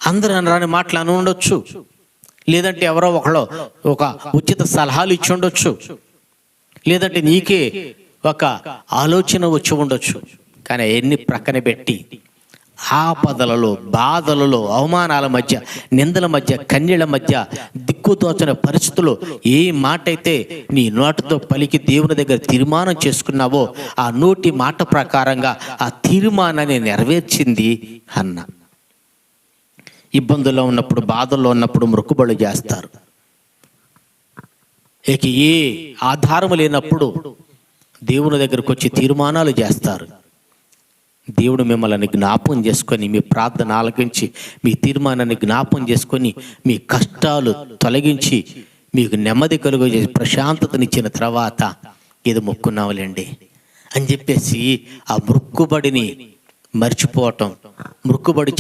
అందరూ అనరాని మాటలు అని ఉండొచ్చు, లేదంటే ఎవరో ఒకళ్ళు ఒక ఉచిత సలహాలు ఇచ్చి ఉండొచ్చు, లేదంటే నీకే ఒక ఆలోచన వచ్చి ఉండొచ్చు. కానీ అవన్నీ ప్రక్కన పెట్టి ఆపదలలో, బాధలలో, అవమానాల మధ్య, నిందల మధ్య, కన్నీళ్ల మధ్య, దిక్కుతోచని పరిస్థితుల్లో ఏ మాట అయితే నీ నోటితో పలికి దేవుని దగ్గర తీర్మానం చేసుకున్నావో ఆ నోటి మాట ప్రకారంగా ఆ తీర్మానాన్ని నెరవేర్చింది హన్నా. ఇబ్బందుల్లో ఉన్నప్పుడు, బాధల్లో ఉన్నప్పుడు మొక్కుబడులు చేస్తారు. ఇక ఏ ఆధారము లేనప్పుడు దేవుని దగ్గరకు వచ్చి తీర్మానాలు చేస్తారు. దేవుడు మిమ్మల్ని జ్ఞాపకం చేసుకొని, మీ ప్రార్థన ఆలకించి, మీ తీర్మానాన్ని జ్ఞాపకం చేసుకొని, మీ కష్టాలు తొలగించి, మీకు నెమ్మది కలుగు చేసి ప్రశాంతతనిచ్చిన తర్వాత ఇది మొక్కున్నావులేండి అని చెప్పేసి ఆ మొక్కుబడిని మర్చిపోవటం, మొక్కుబడి